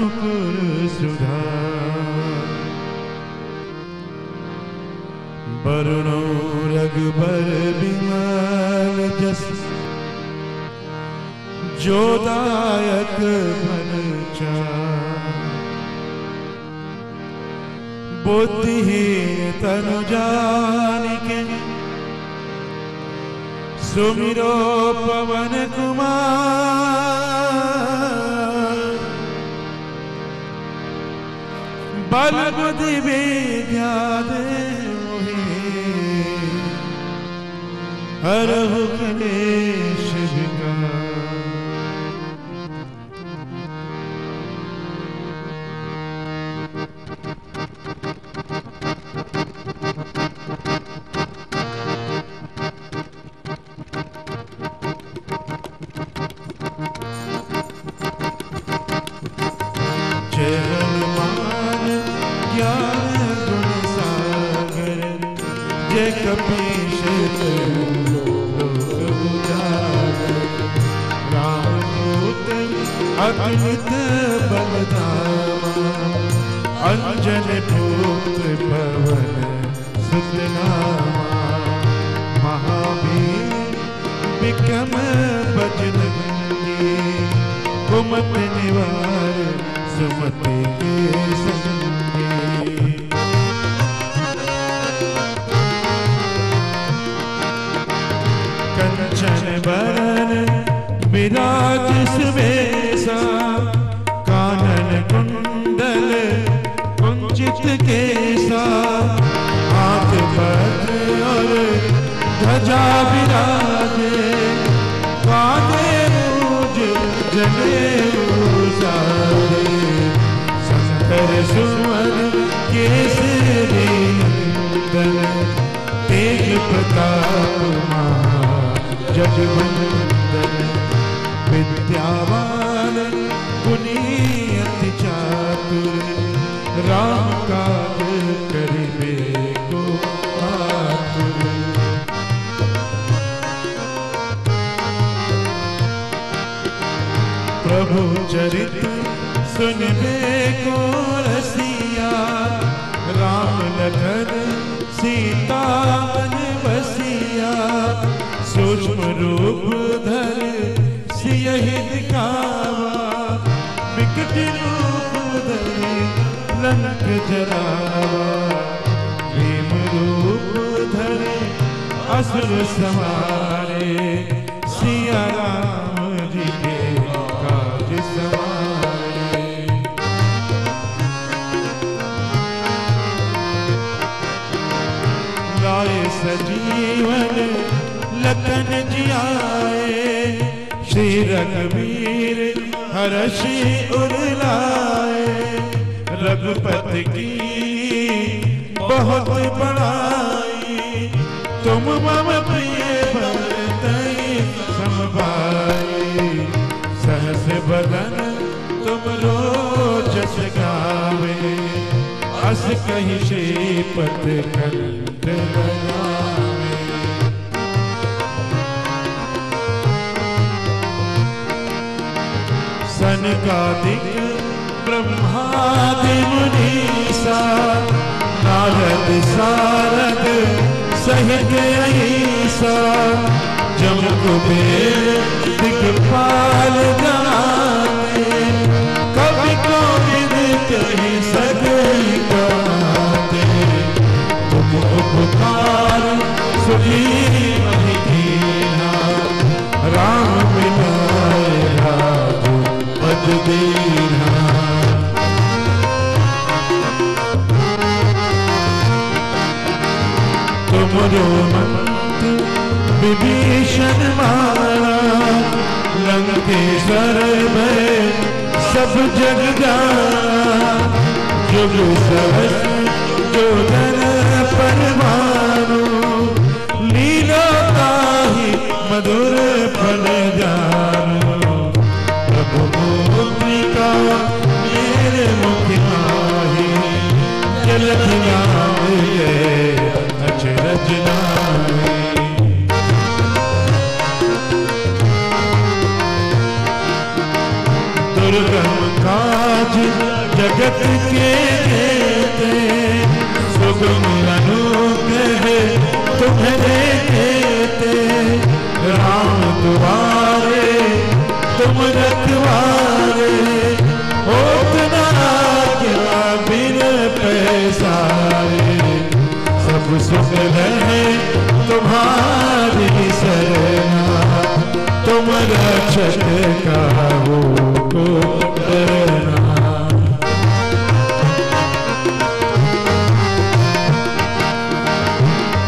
मुकुर सुधा वरुणो रघुबर विमल जस जो दायक फल चार बुद्धिहीन तनु जानिके सुमिरो पवन कुमार बल बुद्धि विद्या दे हरहु कलेश विकार जय हनुमान ज्ञान गुण सागर जय कपीश अगणित बलधामा अंजन पुत्र पवन सुत नामा महावीर विक्रम बजरंगी कुमति निवार सुमति के संगी कंचन बरन विराज सुबेसा कानन कुंडल कुंचित केसा हाथ पद्म और ध्वजा विराजे कांधे मूज जनेऊ साजे शंकर सुमन केसरी नंदन तेज प्रताप जगवंदन विद्यावान गुणी अति चातुर राम काज करिबे को आतुर प्रभु चरित सुनबे को रसिया राम लखन सीता मन बसिया सूक्ष्म रूप धर सियहि दिखावा विकट रूप धरि लंक जरावा भीम रूप धरि असुर संहारे सिया राम जी के काज सवारे लाए सजीवन लखन जियाए श्री रघुवीर हर्षि उर लाए रघुपति की बहुत बड़ाई तुम मम प्रिय भरतहि समभाई सहस बदन तुम रोजस गावे अस कहि श्रीपद कंठ लगावे सनकादिक ब्रह्मादि मुनीसा नारद सारद सहित अहिसा जम कुबेर दिक्पाल गाते कवि कोविद कहि सगई गाते तुम उपकार सुनी महि दीना राम मिलाए राघव पद दीना तुमरो मंत्र विभीषण मारा लंकेश्वर भय सब जग जाना जुग सहस जो धन परमानु लीला ताहि मधुर फल जानो प्रभु मुद्रिका मेरे मुख माहि जलधि नामे अचरज नामे दुर्गम काज जगत के देते, सुगम अनुग्रह तुम्हारे देते। राम दुआरे तुम रखवारे, उतना क्या बिन पैसारे। सब सुख रहे तुम्हारी शरणा, तुम रक्षक कहो को डरना।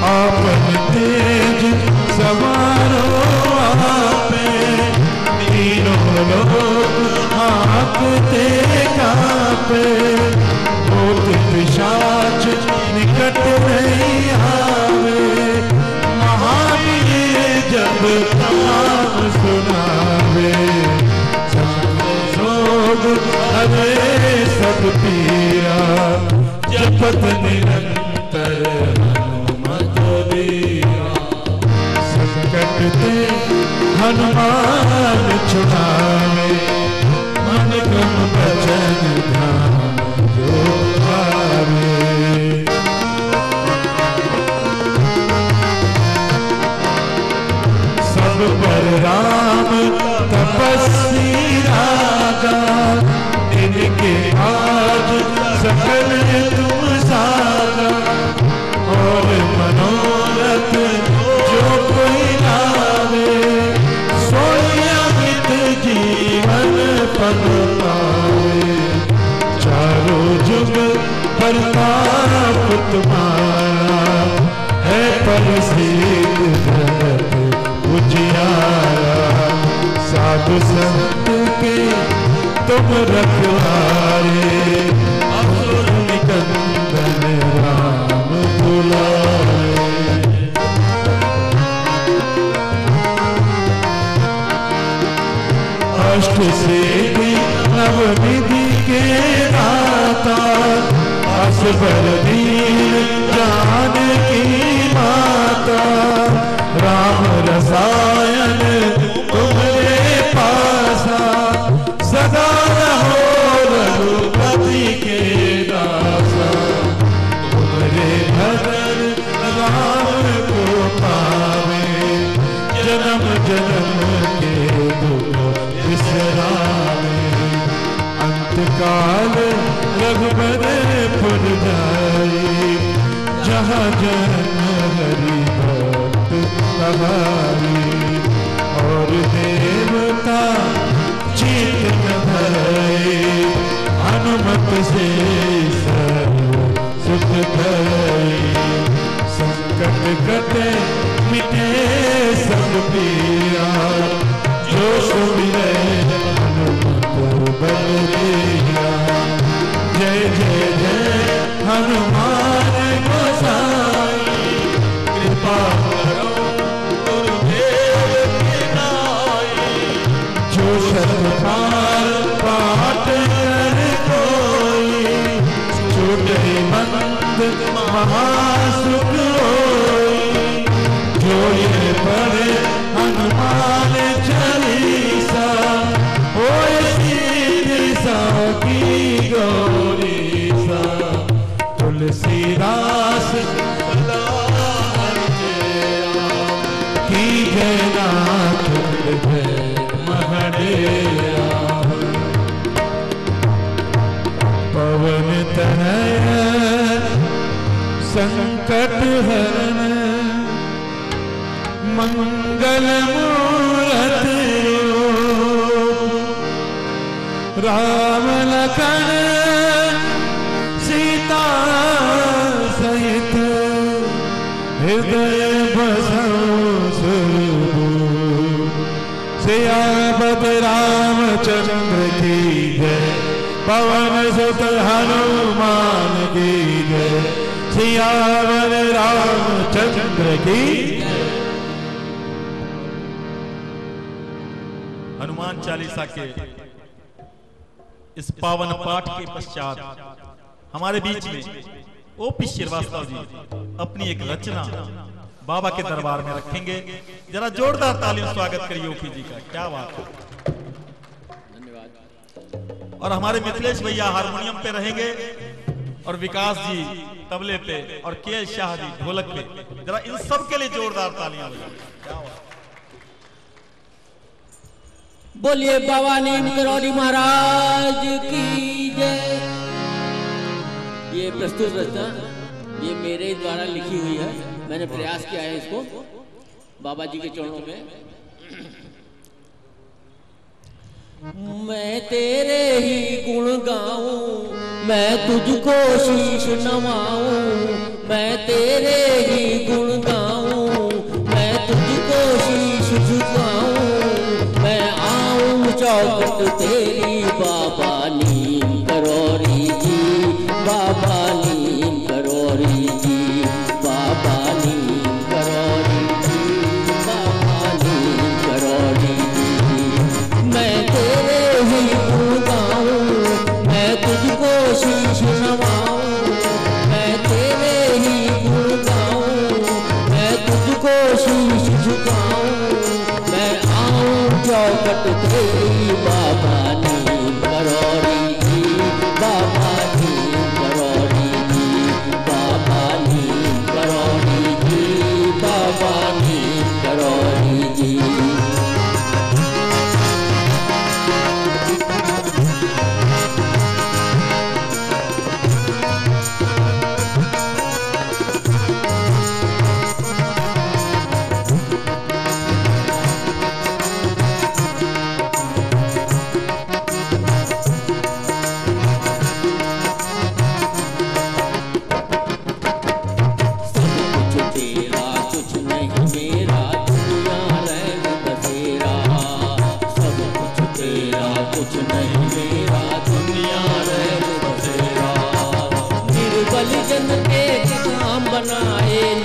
आपन तेज सवारो आपे, तीनों लोग हाँकते कांपे। भूत पिशाच निकट नहीं आवे, महावीर जब नाम सुनावे। संग हरे सब पीरा, जपत निरंतर हनुमत वीरा। संकट ते हनुमान छुड़ावे, मन क्रम वचन ध्यान जो भावे। सब पर राम तपस्वी राजा, इनके आज सकल तुम सारा। और मनोरथ जो कोई लावे, सोई अमित जीवन पद पावे। चारों जुग प्रताप तुम्हारा, है प्रसिद्ध जगत उजियारा। साधु संत के तुम रखवारे, असुर निकंदन राम दुलारे। अष्ट सिद्धि नवनिधि के दाता, असबर दीन जानकी माता। राम रसायन तुम्हारे पासा, सदा रहो रघुपति के दासा। तुम्हारे भजन राम को पावे, जन्म जन्म के दुख बिसरावे। अंतकाल रघुपति जाई, जहाँ जन्म हरि भक्त कहाई। और देवता चित न भय, हनुमत से सर्व सुख भय। संकट कटे मिटे सब पीरा, जो सुमिरै हनुमत बल बीरा। जय जय जय हनुमान गोसाई, कृपा करो गुरुदेव की नाई। जो शतबार पाठ कर कोई, छूटे मंद महासुख होई। जो ये पढ़े हनुमान चालीसा, होए सीधी साकी गौरीसा। तुलसीदास की जय नाथ जय महडेरा। पवन तनय संकट हरण, मंगल मूरत राम लखन सीता सहित। हृदय बसौ सुरभूप, सियापत रामचंद्र की जय। पवन सुत हनुमान की जय, सियावर रामचंद्र की। हनुमान चालीसा के इस पावन पाठ के पश्चात हमारे बीच में ओपी श्रीवास्तव जी अपनी एक रचना बाबा के दरबार में रखेंगे। जरा जोरदार तालियों स्वागत करिए ओपी जी का। क्या बात है, धन्यवाद। और हमारे मिथिलेश भैया हारमोनियम पे रहेंगे और विकास जी तबले पे और के शाह जी ढोलक पे। जरा इन सब के लिए जोरदार तालियां बजाओ। बोलिए बाबा नीम करौरी महाराज की जय। ये प्रस्तुत रचना ये मेरे द्वारा लिखी हुई है। मैंने प्रयास किया है इसको बाबा जी के चरणों में। मैं तेरे ही गुण गाऊं, मैं तुझको शीश नवाऊं। मैं तेरे ही गुण गाऊं, मैं तुझको शीश झुकाऊं। मैं आऊं चौखट तेरी बाबा नीम करौरी जी, बाबा नीम करौरी जी, बाबा नीम करौरी जी, बाबा नीम करौरी जी। मैं तेरे ही गुण गाऊं, मैं तुझको शीश नवाऊं। मैं तेरे ही गुण गाऊं, मैं तुझको शीश झुकाऊं। मैं आऊं चौखट तेरी बाबा नीम करौरी जी, बाबा नीम करौरी जी, बाबा नीम करौरी जी, बाबा नीम करौरी जी।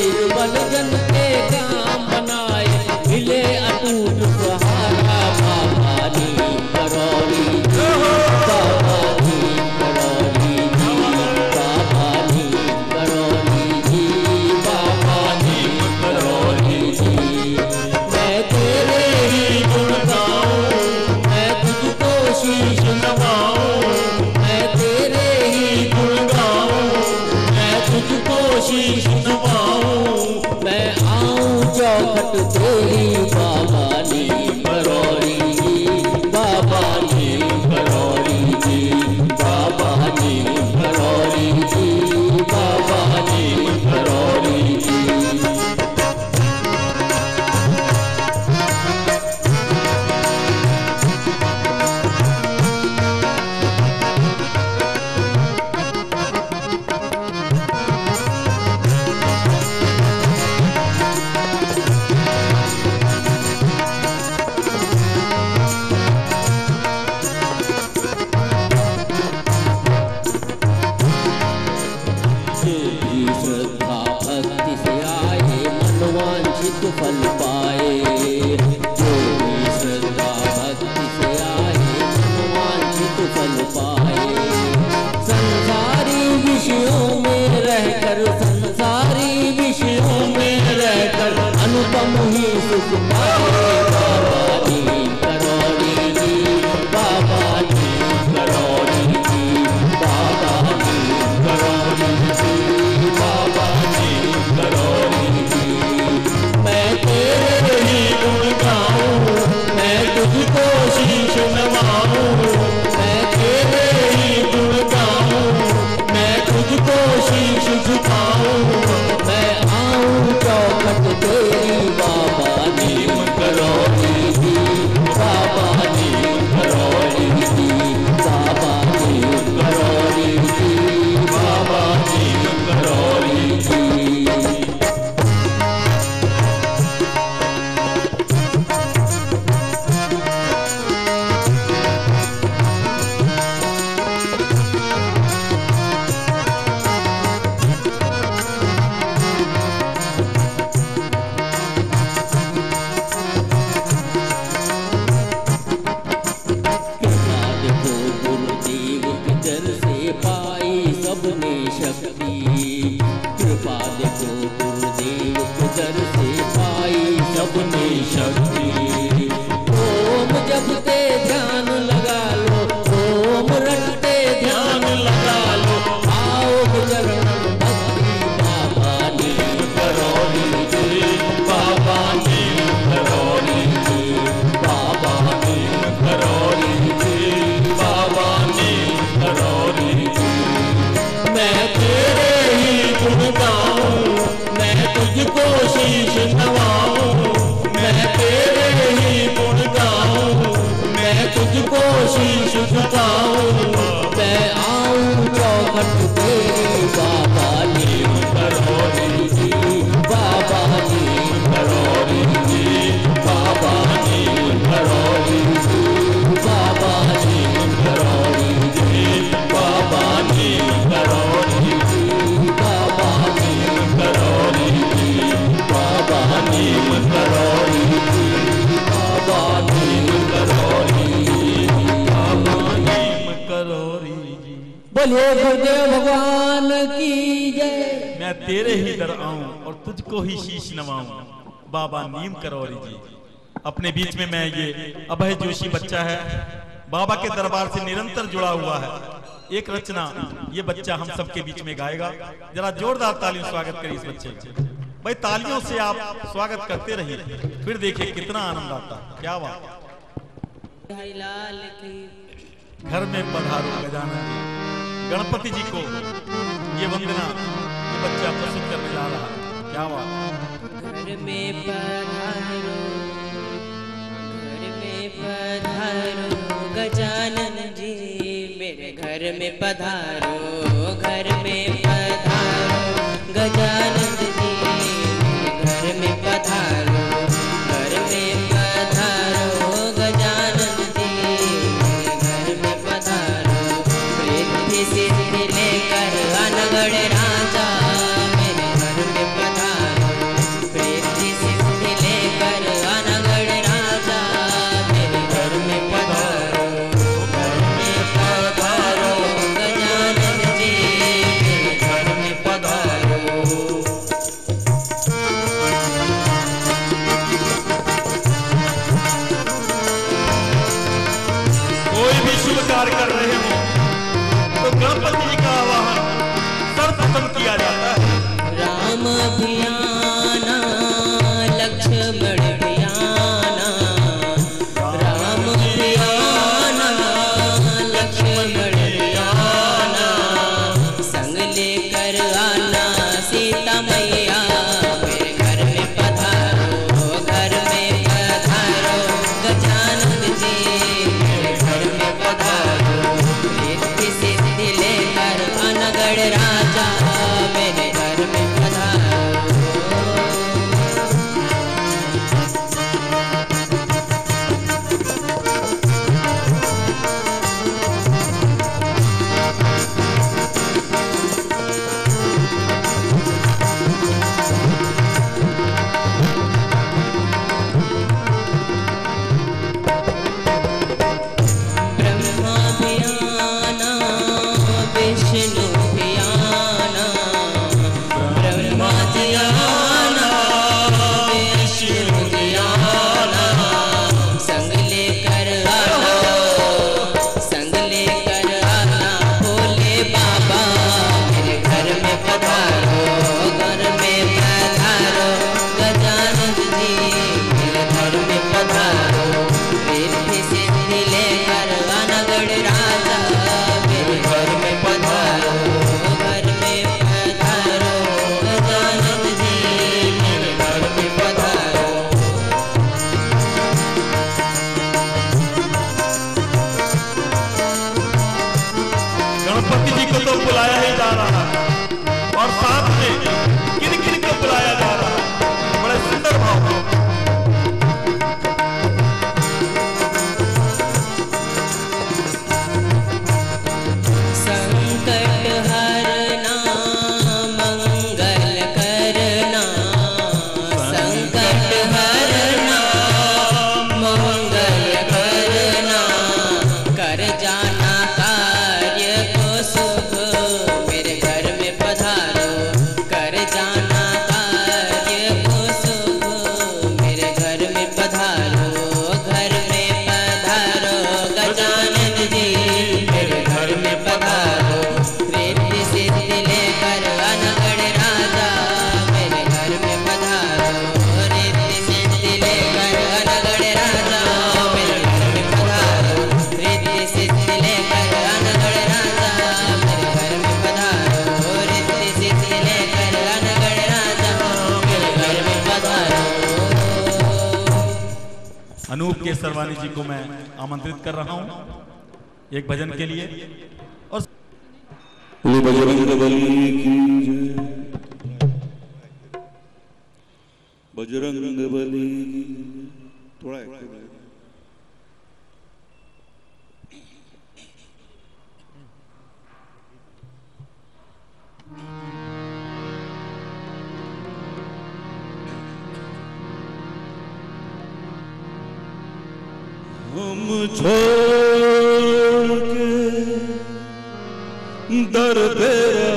निर्बल जन के काम बनाए, मिले अटूट सहारा बाबा नीम करौरी जी, बाबा नीम करौरी जी, बाबा नीम करौरी जी, बाबा नीम करौरी जी। मैं तेरे ही गुण गाऊं, मैं तुझको शीश नवाऊं। मैं तेरे ही गुण गाऊं, मैं तुझको शीश नवाऊं। मैं आऊं चौखट तेरी बाबा नीम करौरी जी, बाबा नीम करौरी जी, बाबा नीम करौरी जी, बाबा नीम करौरी जी। श्रद्धा भक्ति से आए मनवांछित फल पाए। जो भी श्रद्धा भक्ति से आए मनवांछित फल पाए। संसारी विषयों में रहकर, संसारी विषयों में रहकर अनुपम ही सुख पाए। बाबा नीम करौरी जी, बाबा नीम करौरी जी, बाबा नीम करौरी जी, बाबा नीम करौरी जी। मैं तेरे ही गुण गाऊं, मैं तुझको शीश नवाऊं। मैं तेरे ही गुण गाऊं, मैं तुझको शीश झुकाऊं। मैं आऊं चौखट तेरी बाबा नीम करौरी जी, बाबा नीम करौरी जी, बाबा नीम करौरी जी, बाबा नीम करौरी जी। सबने शक्ति, कृपा देखो गुरुदेव के दर से पाई सबने शक्ति। ओम जपते ध्यान लगा लो, ओम बोलिए गुरुदेव भगवान की जय। मैं तेरे ही दर आऊं और तुझको ही शीश नवाऊं। बाबा नीम करौरी जी अपने बीच में। मैं ये अभय जोशी बच्चा है, बाबा के दरबार से निरंतर जुड़ा हुआ है। एक रचना ये बच्चा हम सबके बीच में गाएगा। जरा जोरदार तालियों स्वागत करिए इस बच्चे का। भाई तालियों से आप स्वागत करते रहिए, फिर देखिए कितना आनंद आता। क्या बात। घर में पधारो गजानन जी, गणपति जी को ये वंदना ये बच्चा प्रस्तुत करने जा रहा है। क्या बात। घर में पधारो गजानन जी, मेरे घर में पधारो, घर में पधारो गजानन जी, घर में पधारो, घर में पधारो गजानन जी, घर में पधारो। रिद्धि सिद्धि लेकर अनगढ़ राजा, मेरे घर में पधारो। रिद्धि सिद्धि लेकर अनगढ़ राजा, मेरे घर में पधारो, घर में पधारो गजानन जी, मेरे घर में पधारो। कोई भी शुभ कार्य कर रहे हो तो गणपति जी का आवाहन सर्वप्रथम किया जाता है। राम भियाना लक्ष्मण भियाना, राम भियाना लक्ष्मण भियाना, संग लेकर आना सीता मैया, मेरे घर में पधारो, घर में पधारो गजानन जी, मेरे घर में पधारो। रिद्धि सिद्धि लेकर अनगढ़ राजा, मेरे घर में पधारो। ब्रह्मा भियाना विष्णु भियाना, ब्रह्मा भियाना विष्णु भियाना, संग लेकर आना, संग लेकर आना भोले बाबा, मेरे घर में पधारो, घर में पधारो गजानन जी, मेरे घर में पधारो। रिद्धि सिद्धि लेकर अनगढ़ राजा, मेरे घर में पधारो, घर में पधारो गजानन जी, मेरे घर में पधारो। गणपति जी को तो बुलाया ही जा रहा है और साथ में किन किन को बुलाया जा रहा है। बड़े सुंदर भाव है। संकट हरना मंगल करना, संकट हरना मंगल करना, कर जाना कार्य को शुभ, मेरे घर में पधारो, कर जाना कार्य को शुभ, मेरे घर में पधारो, घर में पधारो गजानन जी, मेरे घर में पधारो। रिद्धि सिद्धि लेकर अनगढ़ राजा, मेरे घर में पधारो, रिद्धि सिद्धि लेकर अनगढ़ राजा, मेरे घर में पधारो। रिद्धि सिद्धि लेकर अनगढ़ राजा, मेरे घर में पधारो, रिद्धि सिद्धि लेकर अनगढ़ राजा, मेरे घर में पधारो। अनूप के सरवानी जी को मैं आमंत्रित कर रहा हूं एक भजन के लिए। और बजरंग बली की जय, बजरंग बली की जय। थोड़ा हम छोड़ के दर तेरा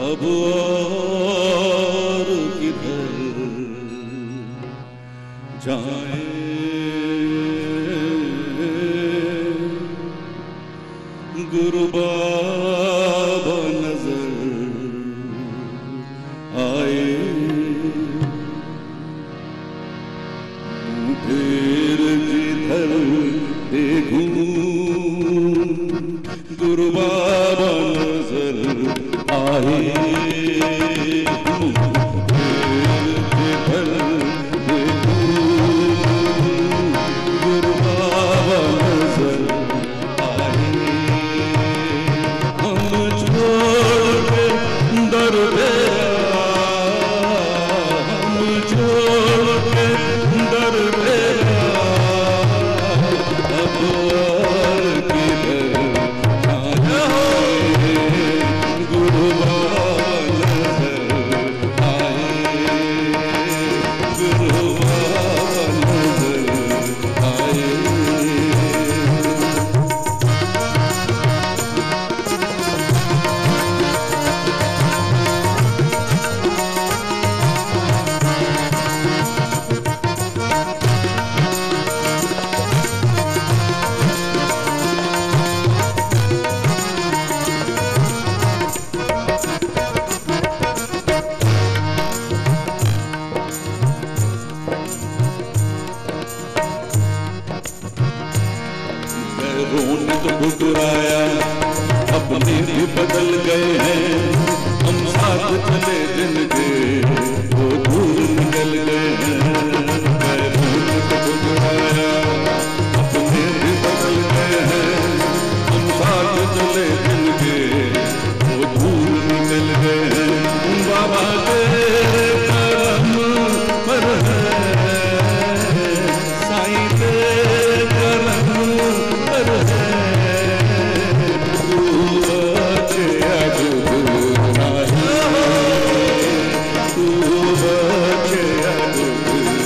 अब और किधर जाए गुरु बाबा नजर आए फिर जिधर देखूं गुरु बाबा नजर आए फिर जिधर देखूं गुरु बाबा नजर आए हम छोड़ के दर तेरा हम छोड़ के दर तेरा अब और किधर जाए गुरु बाबा नजर आए गुरु बाबा नजर आए रोने तो ठुकराया अपने भी बदल गए हैं हम साथ चले दिन के वो दूर निकल गए हैं मैं रोने तो ठुकराया अपने भी बदल गए हैं हम साथ चले दिन के वो दूर निकल गए हैं बाबा तेरे करम पर है साईं तेरे करम पर है तू बचे अगुराए तू बचे अगुराए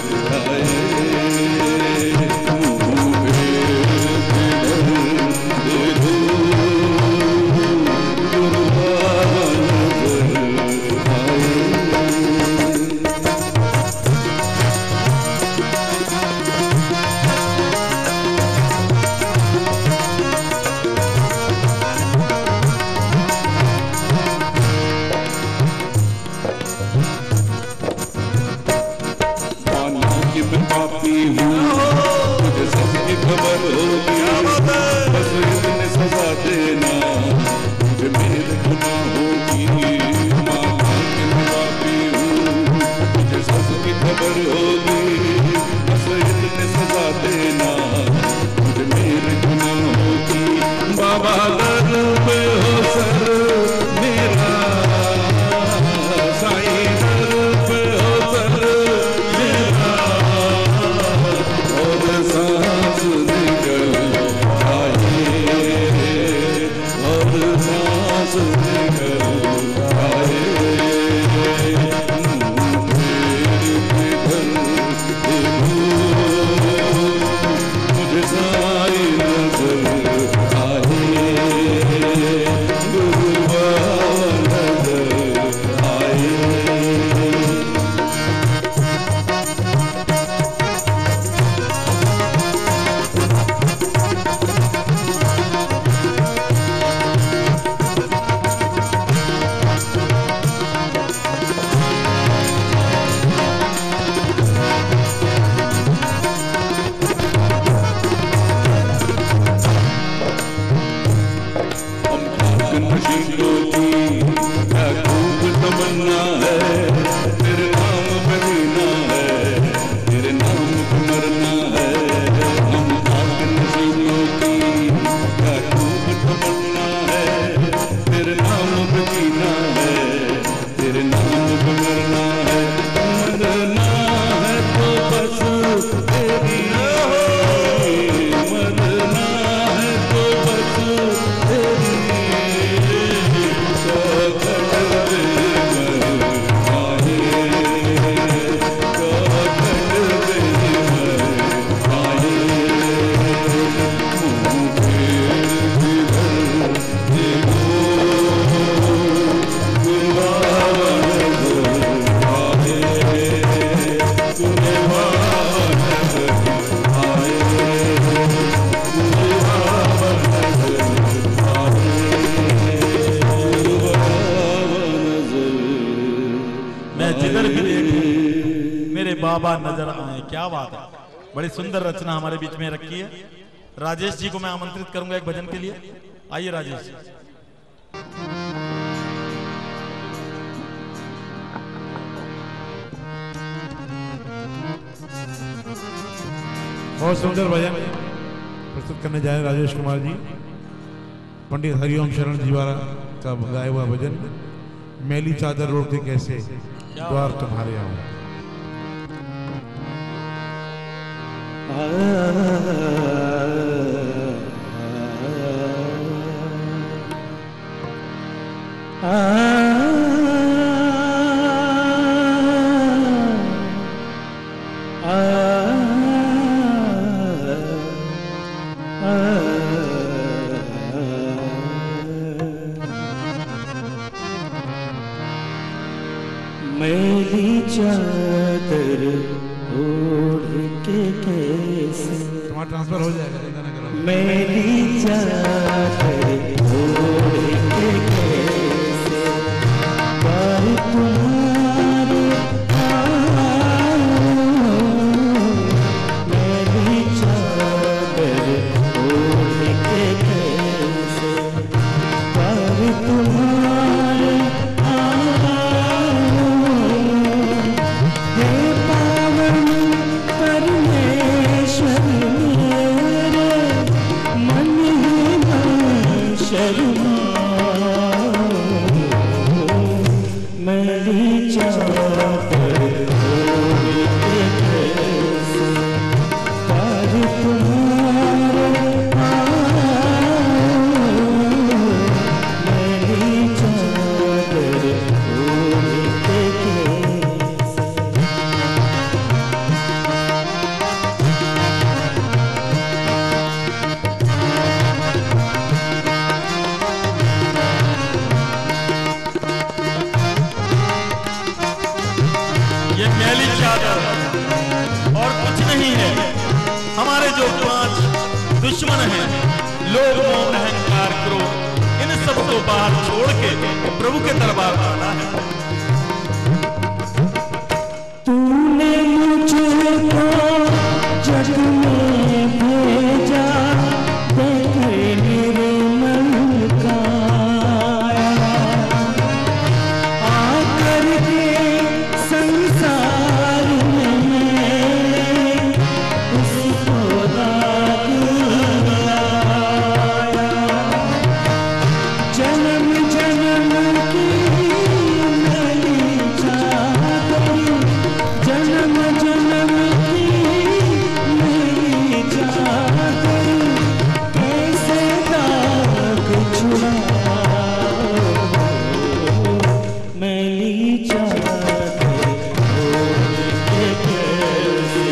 बाबा नजर आए। क्या बात है, बड़ी सुंदर रचना हमारे बीच में रखी है। राजेश जी को मैं आमंत्रित करूंगा एक भजन के लिए। आइए राजेश जी। बहुत सुंदर भजन प्रस्तुत करने जा रहे हैं राजेश कुमार जी। पंडित हरिओम शरण जी द्वारा का गाया हुआ भजन मैली चादर ओढ़ के कैसे द्वार तुम्हारे आऊं। मैली चादर ओढ़ के कैसे तुम्हारा ट्रांसफर हो जाएगा, चिंता न करो। मैली चादर ओढ़ के कैसे पर तुम्हारे मैली चादर ओढ़ के कैसे पर तुम्हारे दुश्मन है लोग, मोह अहंकार क्रोध, इन सब को बाहर छोड़ के प्रभु के दरबार में आना है। तूने मुझको जग में भेजा देख निर्मल काया, आकर के संसार में उसको जन्म जन्म की मैली चादर, जन्म जन्म की मैली चादर, कैसे दाग छुड़ाओ मैली चादर ओढ़ के कैसे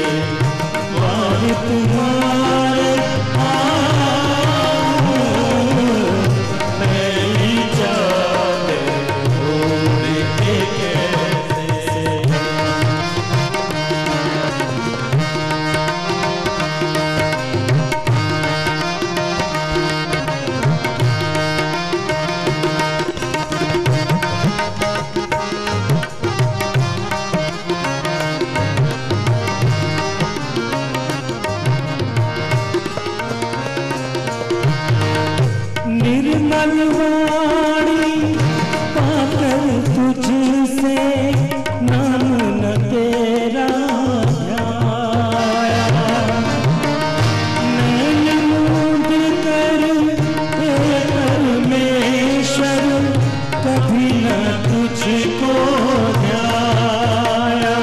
द्वार तुम्हारे निर्मल वाणी पाकर तुझसे नाम न तेरा ध्याया, नैन मूंद कर हे परमेश्वर कभी न तुझको ध्याया,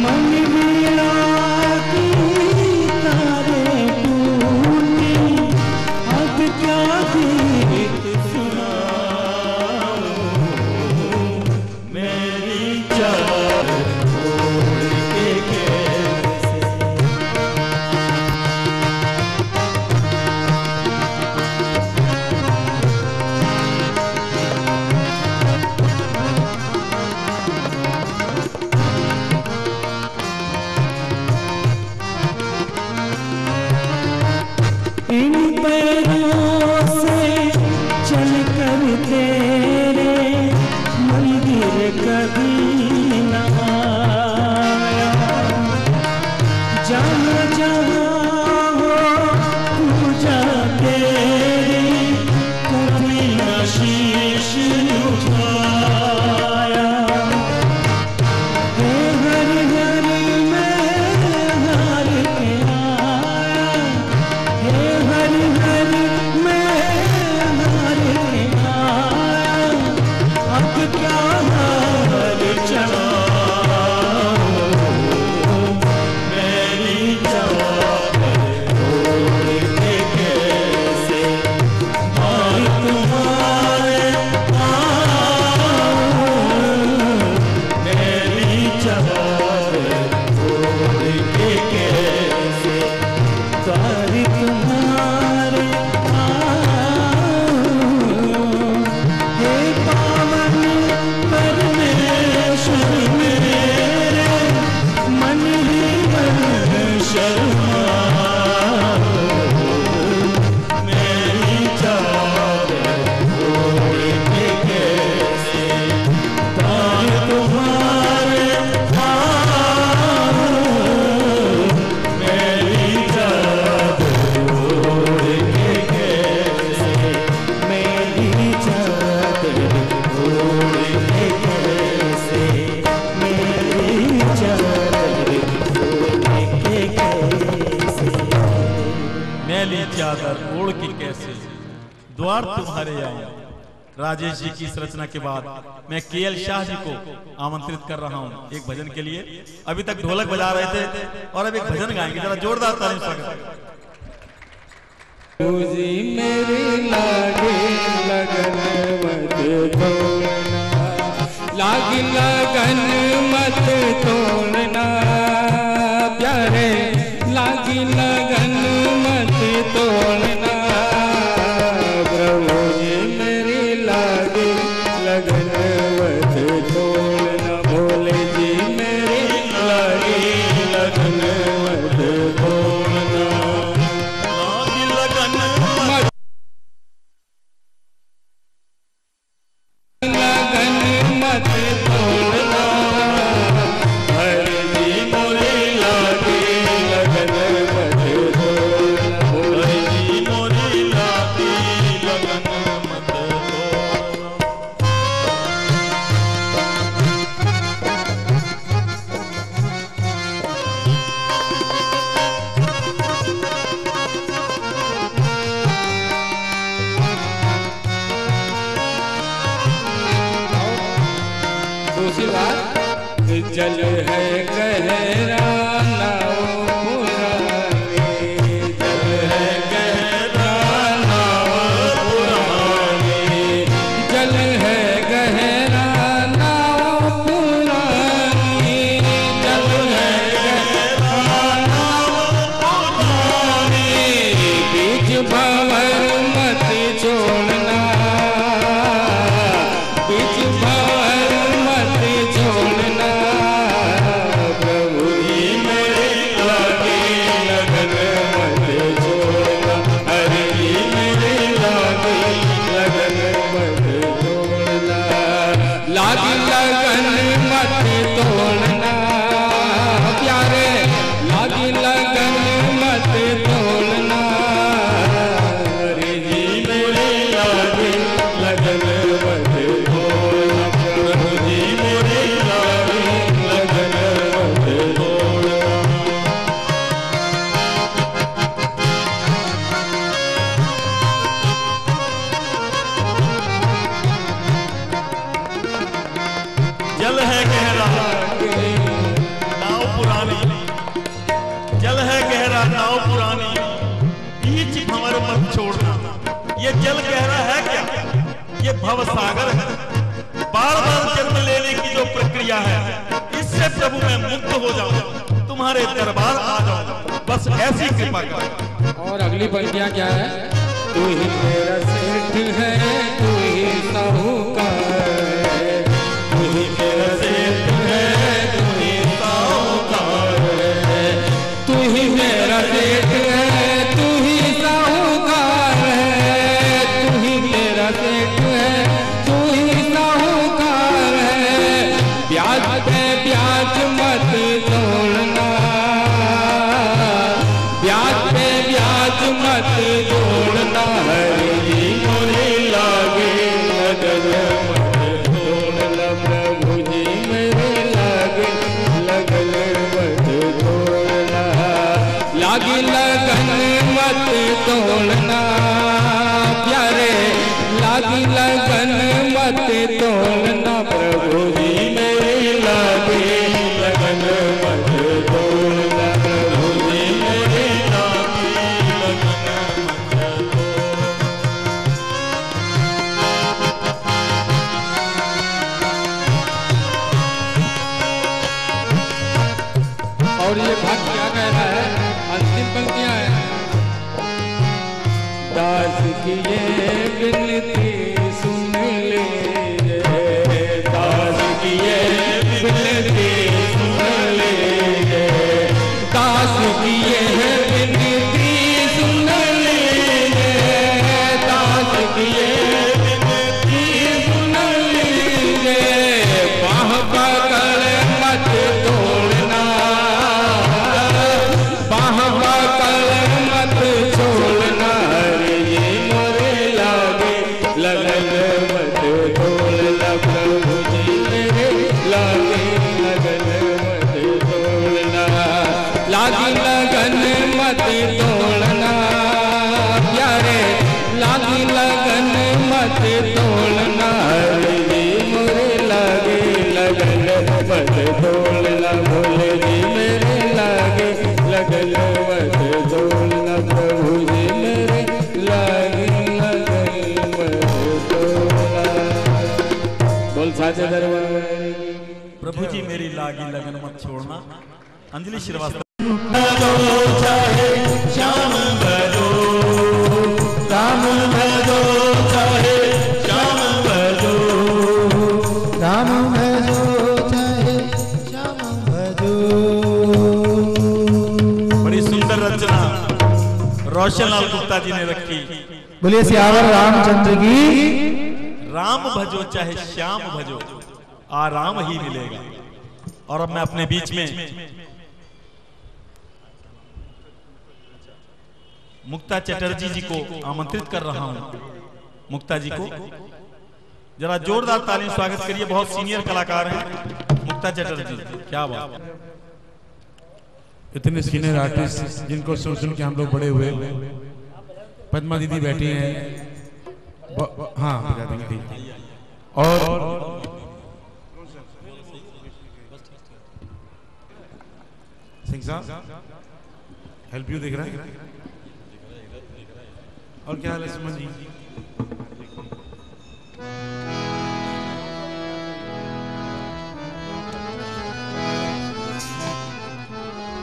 मन वीणा की तारे टूटी अब क्या गीत सुनाऊं मेरी चादर ओढ़ के कैसे। इन पैरों से चल कर तेरे मंदिर कभी न आया, जहाँ हो पूजा तेरी, कभी न शीश झुकाया। हे हरि हरि मैं हार के आया, हे हरि हरि मैं हार के आया। अब क्या हाल चला मेरी चादर ओढ़ के कैसे और तुम्हारे मेरी चादर ओढ़ के कैसे तारी तुम्हारे हे पावन परमेश्वर मेरे मन ही मन शर्मा मेरी चादर ओढ़ के कैसे तार तुम्हारे मेरी चादर ओढ़ के कैसे मेरी चादर ओढ़ के कैसे मेरी चादर ओढ़ के कैसे मैली चादर ओढ़ के कैसे द्वार तुम्हारे आऊं। राजेश जी की इस रचना के बाद मैं केएल शाह जी को आमंत्रित कर रहा हूं एक भजन के लिए। अभी तक ढोलक बजा रहे थे और अब एक भजन गाएंगे, जरा जोरदार ताली स्वागत। पूजी मेरी लागे लगन मत तोड़ना, लागी लगन मत तोड़ना प्यारे, लागी लगन मत तोड़ना। प्रभु जी मेरी लागे लगन मत तोड़ना, भोले जी मेरी लागे लगन मत तोड़ना। लगन मत तोड़ना, हरि जी मोरी लागे लगन मत तोड़ना, हरि जी मोरी लागे लगन मत तोड़ना। दूसरी बात, जल है गहरा नाव पुरानी, जल है गहरा नाव पुरानी, जल है गहरा नाव पुरानी, जल है गहरा नाव पुरानी। बीच भंवर मत छोड़ना, बीच भंवर मत छोड़ना। प्रभु जी मेरे लागे लगन मत छोड़ना, हरि जी मेरे लागे लगन मत छोड़ना। लागी लगन मत तोड़ना प्यारे, लागी लगन मत तोड़ना। हरि जी मेरे लागे लगन मत तोड़ना, प्रभु जी मेरे लागे लगन मत तोड़ना। जल है गहरा नाव पुरानी, जल है गहरा नाव पुरानी, बीच भंवर मत छोड़ना। ये जल गहरा है क्या? ये भव सागर है। बार बार जन्म लेने की जो प्रक्रिया है, इससे प्रभु मैं मुक्त हो जाऊं, तुम्हारे दरबार आ जाऊं, बस ऐसी कृपा कर। और अगली पंक्तियां क्या है? तू ही मेरा सेठ है, तू ही साहूकार है, तू ही मेरा सेठ है, तू ही साहूकार है, तू ही मेरा सेठ है, तू ही साहूकार है, तू ही मेरा सेठ है, तू ही साहूकार है। ब्याज पे ब्याज मत तोड़ना, मत जोड़ना हरि जी मोरे लागे लगन मत तोड़ना प्रभु जी मेरे लागे लगन मत तोड़ना लागी लगन मत तोड़ना प्यारे लागी लगन मत तोड़ना प्रभु जी मेरे लागे लगन मत तोड़ना प्रभु जी मेरे लागे लगन मत तोड़ना। और ये भाग क्या कह रहा है, अंतिम पंक्तियां हैं। दास की ये विनती सुन ले, दास की ये विनती सुन ले, दास की ये विनती सुन ले, दास की ये विनती सुन ले, बाह पकड़ मत तोड़ना, बाह पकड़ मत छोड़ना हरि जी मोरे लागे लगन मत तोड़ना प्रभु जी मेरे लागे लगन मत तोड़ना लागी लगन मत तोड़ना प्यारे लागी लगन मत तोड़ना हरि जी मोरे लागे लगन मत तोड़ना भोले जी मेरे लागे लगन मत तोड़ना प्रभु जी मेरे लागे लगन मत तोड़ना। बोल साचे दरबार प्रभु जी मेरी लागी लगन मत छोड़ना। अंजलि श्रीवास्तव। चाहे श्याम भजो, राम भजो चाहे श्याम भजो, राम भजो चाहे श्याम भजो। बड़ी सुंदर रचना रोशन लाल गुप्ता जी ने रखी। बोलिए सियावर रामचंद्र की। राम भजो चाहे श्याम भजो, आराम ही मिलेगा। और अब मैं अपने बीच में मुक्ता चटर्जी जी को आमंत्रित कर रहा हूं। मुक्ता जी को जरा जोरदार ताली स्वागत करिए। बहुत सीनियर कलाकार हैं मुक्ता चटर्जी। क्या बात, इतने सीनियर आर्टिस्ट जिनको सुन सुन के हम लोग बड़े हुए। पद्मा दीदी बैठी हैं, हाँ बजा देंगे ठीक। और सिंह साहब हेल्प यू दिख रहा है। और क्या हाल है सुमन जी?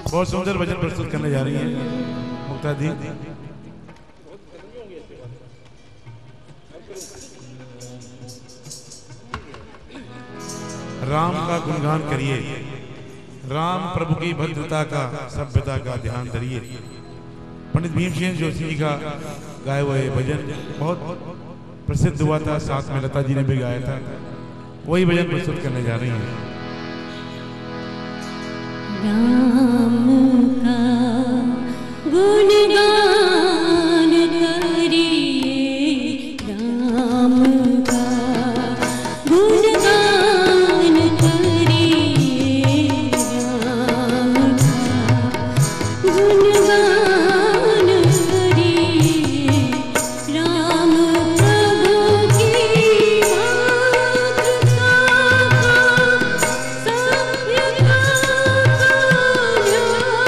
बहुत सुंदर भजन प्रस्तुत करने जा रही हैं मुक्ता दी। राम का गुणगान करिए, राम प्रभु की भद्रता का सभ्यता का ध्यान धरिए। पंडित भीमसेन जोशी जी का गाया हुआ ये भजन बहुत प्रसिद्ध हुआ था, साथ में लता जी ने भी गाया था। वही भजन प्रस्तुत करने जा रही हैं। राम का गुणगान करिए, राम का गुणगान करिए, राम का गुणगान करिए, राम प्रभु की मातृका का सभ्यता का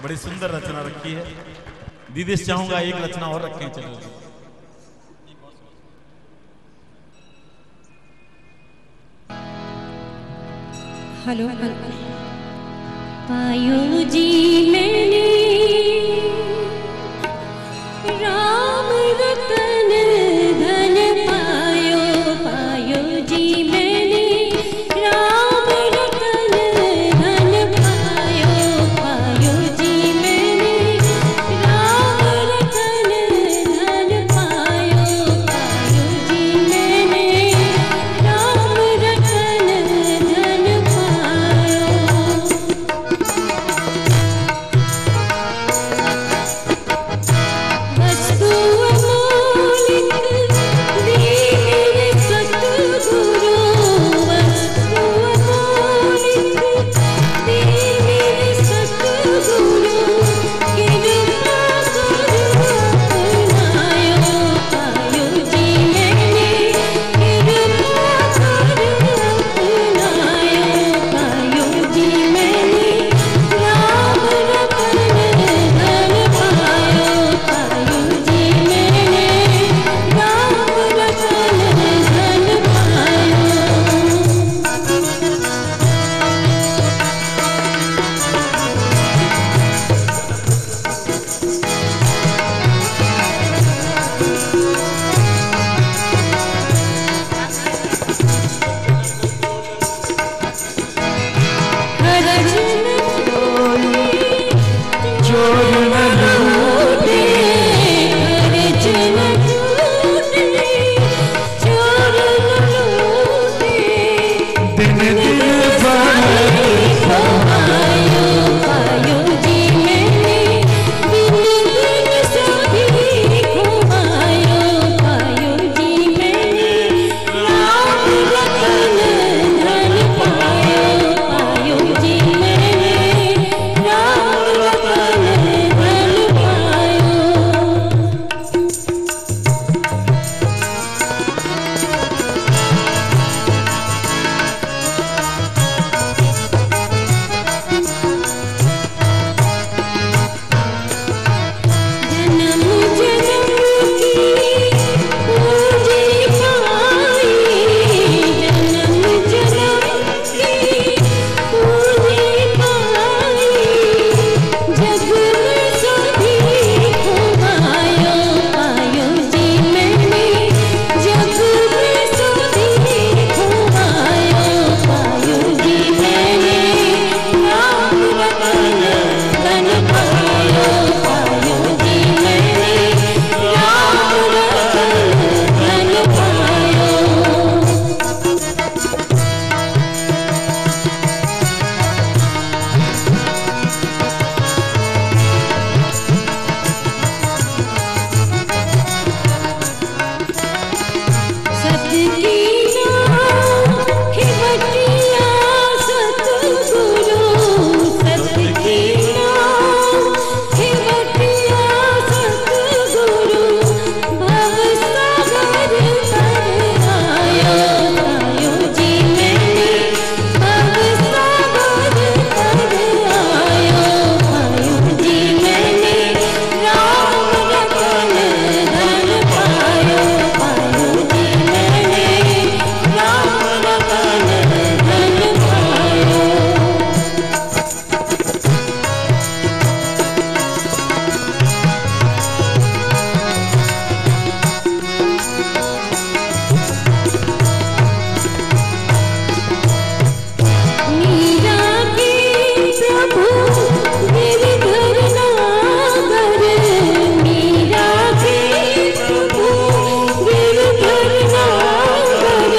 बड़ी सुंदर रचना रखी है। दीदी से चाहूंगा एक रचना और रखें। चलो हेलो पायो जी मैंने राम रतन धन पायो, पायो जी मैंने राम रतन धन पायो, पायो जी मैंने राम रतन धन पायो, पायो जी मैंने राम रतन धन पायो। वस्तु अमोलिक दी मेरे सतगुरु, वस्तु अमोलिक दी मेरे सतगुरु, कृपा करो अपनायो, पायो जी मैंने कृपा करो अपनायो, पायो जी मैंने राम रतन धन पायो, पायो जी मैंने राम रतन धन पायो। जन्म जन्म की पूंजी पाई, जन्म जन्म की पूंजी पाई, जग में सभी घुमायो, पायो जी मैंने जग में सभी घुमायो, पायो जी मैंने राम रतन धन पायो, पायो जी मैंने राम रतन धन पायो। सतकी नाम हिमटिया सतगुरु, सतकी नाम हिमटिया सतगुरु, भव सागर तर आयो, पायो जी मैंने भव सागर तर आयो, पायो जी मैंने राम रतन धन पायो, पायो जी मैंने राम रतन धन पायो। मीरा के प्रभु गिरधर नागर, मीरा के प्रभु गिरधर नागर,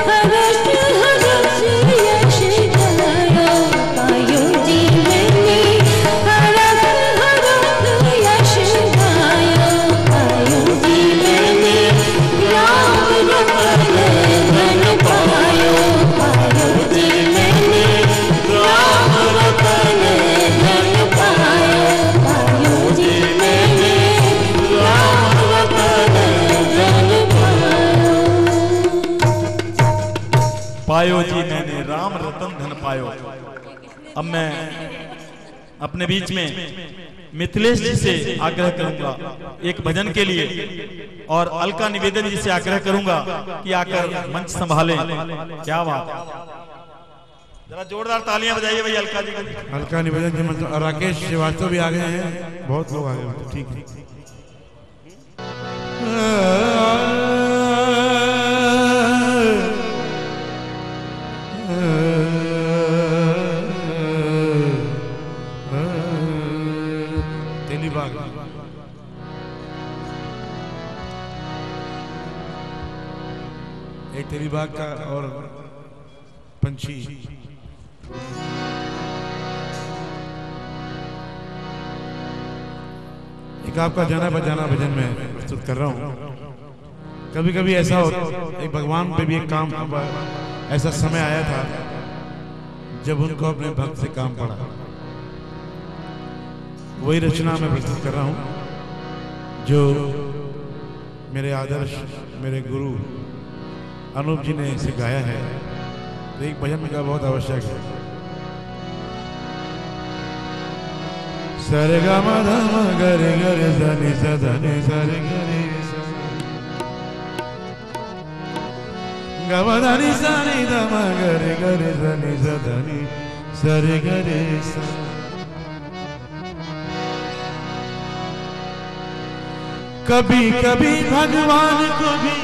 हरष हरष यश गायो, पायो जी मैंने हरष हरष यश गायो, पायो जी मैंने राम रतन धन पायो, पायो जी मैंने राम रतन धन पायो, पायो जी मैंने राम रतन धन पायो। पायो जी मैंने राम रतन धन पायो। अब मैं अपने बीच में मिथिलेश जी से आग्रह करूंगा एक भजन के लिए, और अलका निवेदन जी से आग्रह करूंगा कि आकर मंच संभालें। क्या बात, जरा जोरदार तालियां बजाइए भाई अलका जी को। अलका निवेदन जी मतलब राकेश श्रीवास्तव भी आ गए हैं, बहुत लोग आ गए हैं, ठीक है। तेरी बाग का और पंछी एक आपका जाना बजाना भजन में प्रस्तुत कर रहा हूं। कभी कभी ऐसा हो, एक भगवान पे भी एक काम, ऐसा समय आया था जब उनको अपने भक्त से काम पड़ा। वही रचना मैं प्रस्तुत कर रहा हूं जो मेरे आदर्श, मेरे गुरु अनूप जी ने इसे गाया है। तो एक भजन का बहुत आवश्यक है। सरे गा मा धा मा गा रे गा रे सा नि सा धा नि सा रे गा रे सा गा मा धा नि सा नि धा मा गा रे सा नि सा धा नि सा रे गा रे सा। कभी कभी भगवान को भी,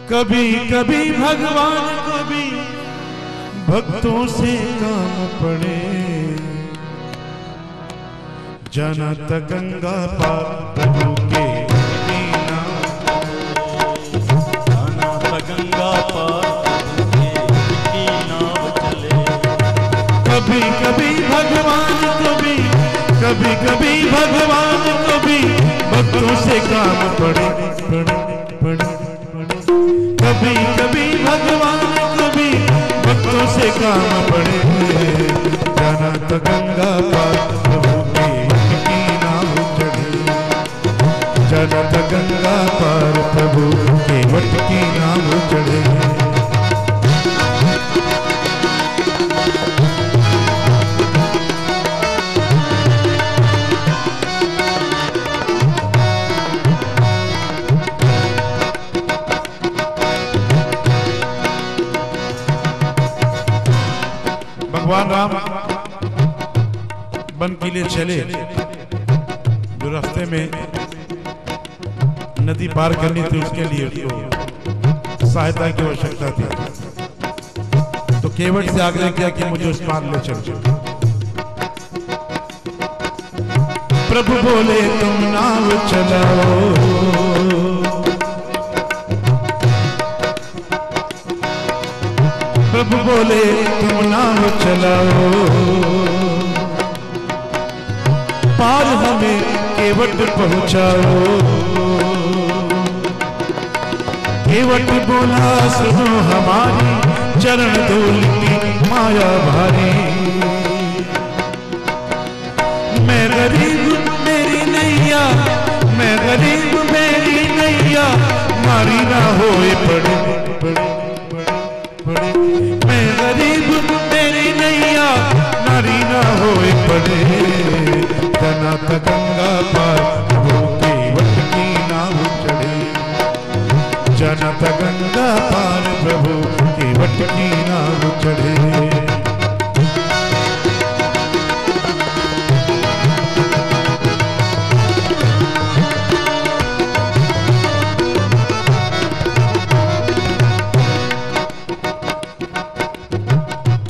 कभी कभी भगवान को भी भक्तों से काम पड़े। जाना था गंगा पार प्रभु के मीना, जाना था गंगा पार की नाव चले। कभी कभी भगवान को भी, कभी कभी भगवान को भी भक्तों से काम पड़े, कभी कभी भगवान को भी भक्तों से काम पड़े। जाना तो गंगा पार प्रभु की नाव चढ़े, जाना तो गंगा पार प्रभु के वट की नाव चढ़े। भगवान राम वन के लिए चले, जो रास्ते में नदी पार करनी थी उसके लिए उसको सहायता की आवश्यकता थी। तो केवट से आग्रह किया कि मुझे उस पार ले चलो। प्रभु बोले तुम नाव चलाओ, प्रभु बोले तुम नाव चलाओ, पार हमें केवट पहुंचाओ। केवट बोला सुनो हमारी, चरण धूल की माया भारी। मैं गरीब मेरी नैया, मैं गरीब मेरी नैया, मारी ना होए पड़े पड़े पड़े। मैं गरीब मेरी नैया, नारी ना होए पड़े। जाना था गंगा पार प्रभु के वट की नाव चढ़े, जाना था गंगा पार प्रभु के वट की नाव चढ़े।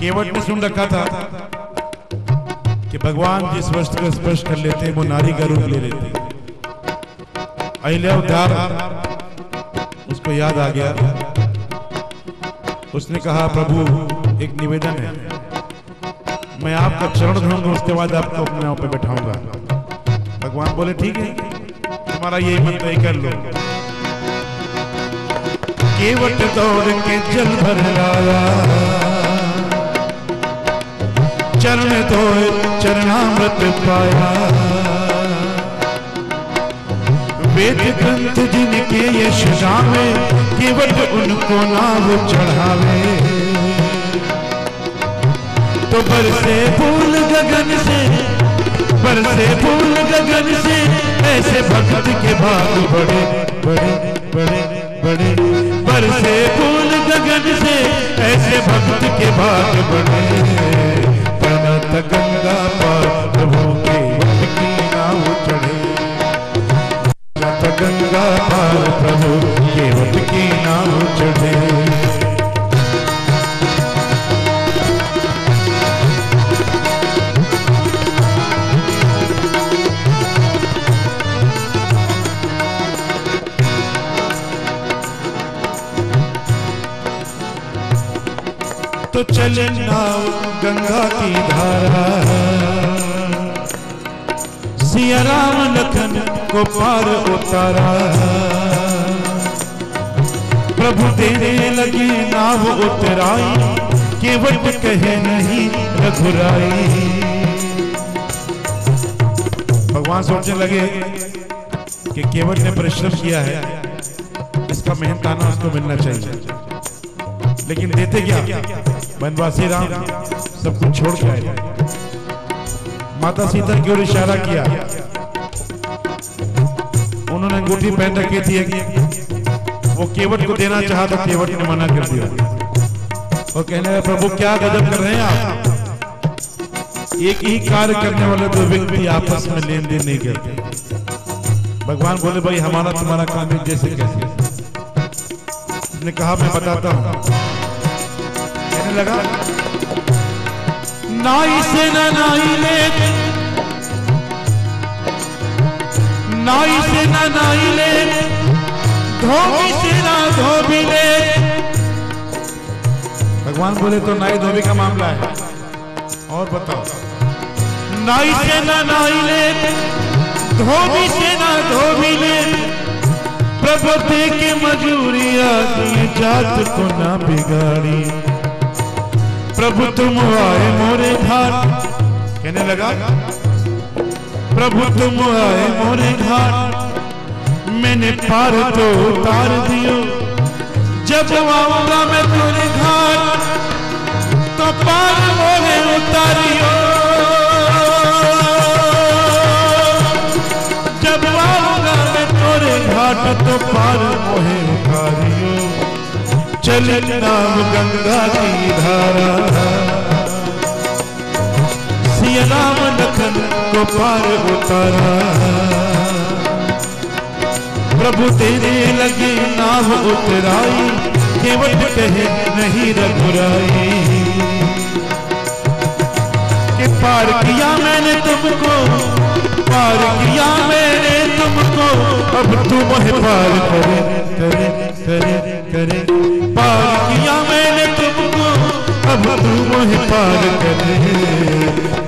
केवट ने सुन रखा था कि भगवान जिस वस्त्र को स्पर्श कर लेते हैं वो नारी का रूप ले लेते हैं। अहिल्यावतार उसको याद आ गया। उसने कहा प्रभु एक निवेदन है, मैं आपका चरण धरूंगा, उसके बाद आपको अपने नाव पे बैठाऊंगा। भगवान बोले ठीक है, तुम्हारा यही मन तय कर लो। केवट दौड़ के जल भर लाया, चरण धोए चरणामृत पाया। वेद ग्रंथ जिनके यश गावे, केवट उनको नाव चढ़ावे। तो बरसे फूल गगन से, बरसे फूल गगन से, ऐसे भक्त के भाग बड़े बड़े बड़े बड़े। बरसे फूल गगन से, ऐसे भक्त के भाग बड़े। तनत गंगा पार प्रभु के वट की नाव चढ़े, तनत गंगा पार प्रभु के वट की नाव चढ़े। तो चले नाव गंगा की धारा, सिया राम लखन को पार उतारा। प्रभु तेरे लगे नाव उतराई, केवट कहे नहीं रघुराई। भगवान सोचने लगे कि केवट ने परिश्रम किया है, इसका मेहनताना उसको मिलना चाहिए। लेकिन देते क्या? वनवासी राम सब कुछ छोड़ के आए। माता सीता की ओर इशारा किया, उन्होंने अंगूठी पहन रखी थी, वो केवट को देना चाहा तो केवट ने मना कर दिया। और कहने लगा प्रभु क्या गजब कर रहे हैं आप, एक ही कार्य करने वाले दो व्यक्ति आपस में लेन देन नहीं करते। भगवान बोले भाई हमारा तुम्हारा काम एक जैसे कैसे? उसने कहा मैं बताता हूं। कहने लगा नाई से ना नाई ले, नाई से ना नाई ले, धोबी से ना धोबी ले। भगवान बोले तो नाई धोबी का मामला है, और बताओ। नाई से ना नाई ले, धोबी से ना धोबी ले, प्रभु दे के मजूरिया की जात को ना बिगाड़ी। प्रभु तुम आए मोरे घाट, कहने लगा प्रभु तुम आए मोरे घाट, मैंने पार तो उतार दियो। जब आऊंगा मैं तेरे घाट, तो पार मोरे उतारियो। जब आऊंगा मैं तेरे घाट, तो पार मोहे उतारियो। चले नाम गंगा की धारा, सिया राम लखन को पार उतारा। प्रभु तेरे लगे नाव उतराई, केवट कहे नहीं रघुराई। कि पार किया मैंने तुमको, पार किया मैंने तुमको, अब तुम है पार करे करे करे करे। पार किया मैंने तुमको, अब तुम है पार करे।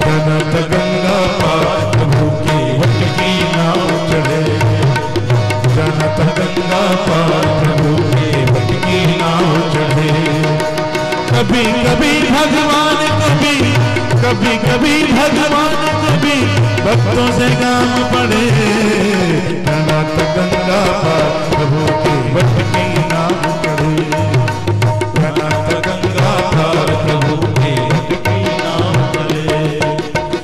तनत गंगा पार प्रभु के वट की नाव चढ़े, तनत गंगा पार प्रभु के वट की नाव चढ़े। कभी कभी भगवान, कभी कभी कभी भगवान, कभी भक्तों से काम पड़े। तनत गंगा पार प्रभु के वट की नाव चढ़े, तनत गंगा पार प्रभु के वट की नाव चढ़े।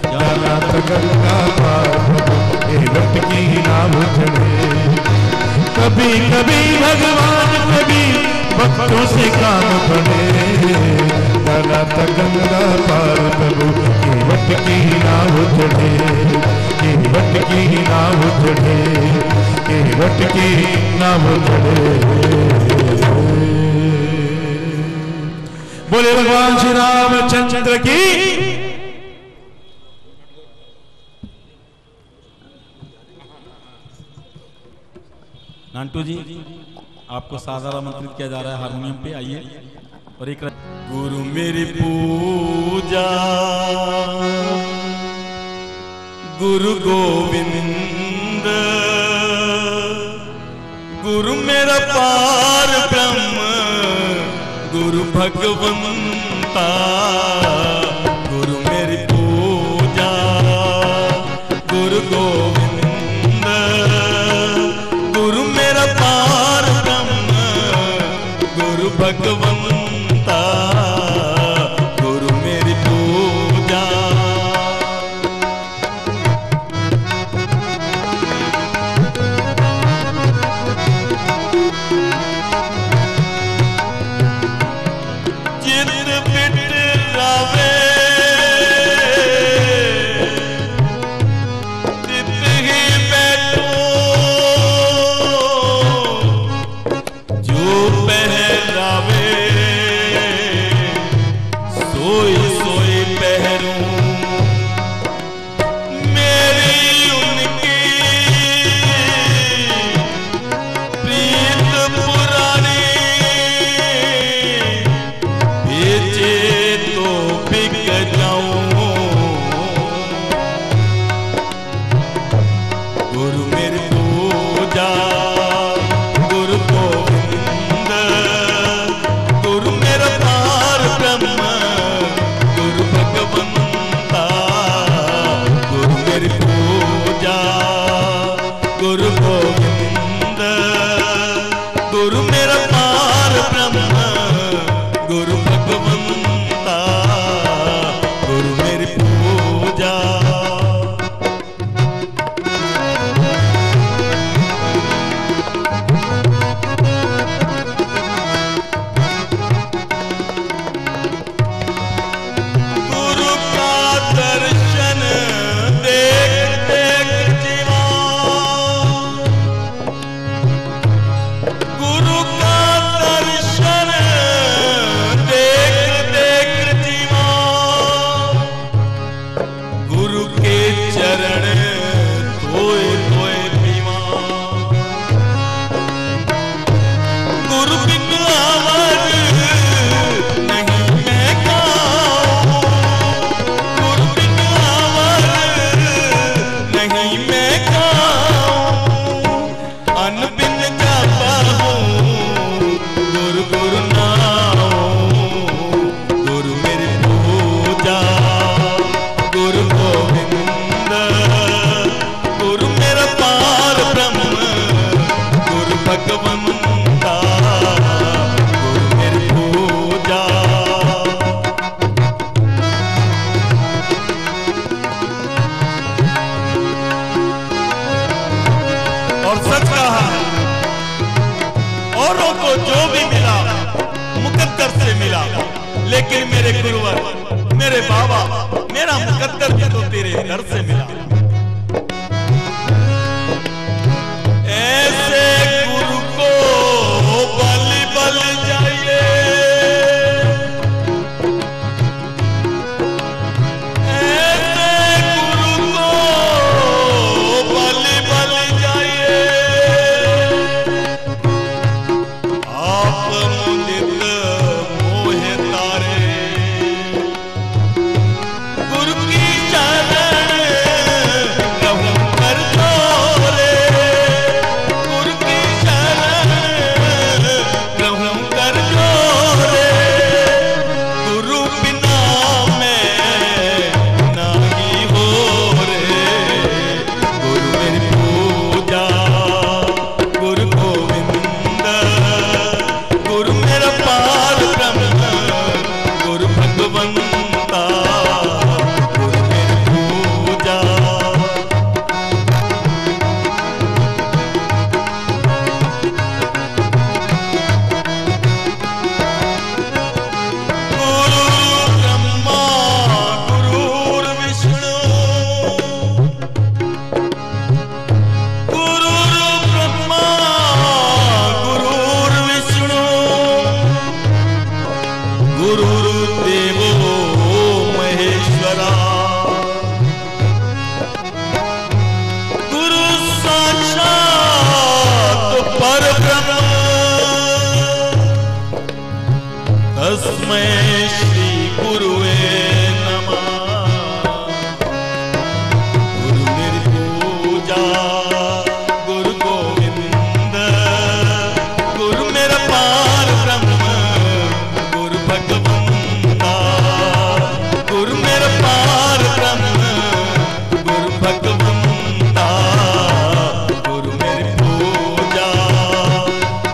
तनत गंगा पार प्रभु के वट की नाव चढ़े। कभी कभी भगवान, कभी भक्तों से काम पड़े। तनत गंगा पार प्रभु के वट की नाव चढ़े, के वट की नाव चढ़े, के वट की नाव चढ़े। बोले भगवान श्री रामचंद्र की। नांटू जी आपको सादर आमंत्रित किया जा रहा है हारमोनियम पे, आइए। और एक गुरु मेरी पूजा, गुरु गोविंद, गुरु मेरा पार ब्रह्म, गुरु भगवंता। गुरु मेरी पूजा, गुरु गोविंद, गुरु मेरा पार ब्रह्म, गुरु भगवंता। गुरु मेरी पूजा, गुरु भगवंता गुरु मेरी पूजा। गुरु का दर्शन देख देख जीवा, गुरु का दर्शन देख देख जीवा, गुरु के चरण धोए धोए पीवा, गुरु बिन अमर नहीं मैं गाऊं, गुरु बिन अमर नहीं मैं गाऊं, अन्न बिन जाता हूँ गुरु गुरु नाम, गुरु मेरी पूजा, गुरु गोविंद गुरु मेरा पार ब्रह्म, गुरु भगवंता गुरु मेरी पूजा। और सच कहा, औरों को जो भी मिला मुकद्दर से मिला, लेकिन मेरे गुरुवर मेरे बाबा मेरा मुकद्दर भी तो तेरे दर से मिला। ऐसे गुरु को बल बल जाइए, ऐसे गुरु को बल बल जाइए, आप मुदित मोहे तारे, गुरु की चरण रहूं कर जोरे, गुरु की चरण रहूं कर जोरे, गुरु बिना मैं नहीं हो रे, गुरु मेरी पूजा, गुरु गोविंद गुरु मेरा पार ब्रह्म, गुरु भगवंता गुरु मेरी पूजा। गुरु ब्रह्मा गुरु विष्णु, गुरु ब्रह्मा गुरु विष्णु, गुरु देवो महेश्वरा, गुरु साक्षात परब्रह्म, तस्मै श्री गुरुवे नमः, गुरु मेरी पूजा, गुरु गोविंद गुरु मेरा पार ब्रह्म, गुरु भगवंता गुरु मेरा पार ब्रह्म, गुरु भगवंता गुरु मेरी पूजा,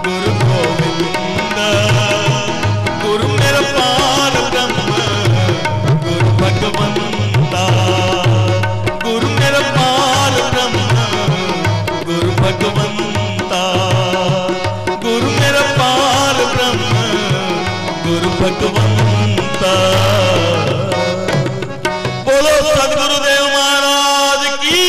गुरु गोविंद गुरु मेरा पार ब्रह्म, गुरु भगवंता गुरु मेरा पार ब्रह्म, गुरु भगवंता गुरु मेरा पार ब्रह्म, गुरु भगवंता। बोलो सदगुरुदेव महाराज की।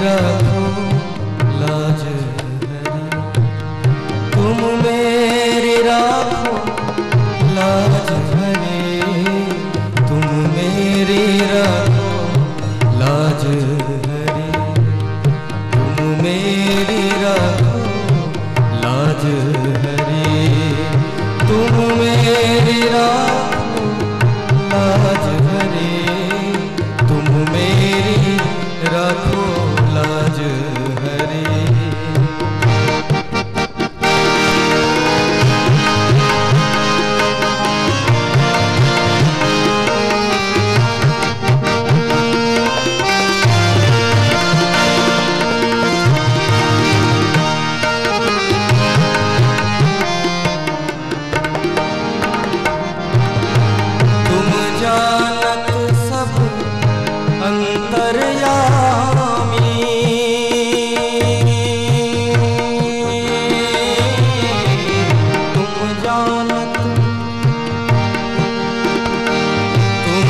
रखो लाज हरी, तुम मेरी रखो लाज हरी, तुम मेरी रखो लाज हरी, तुम मेरी रखो लाज हरी, तुम मेरी रखो लाज हरी, तुम मेरी रखो लाज हरी। तुम जानत सब अंतर्यामी, तुम जानत, तुम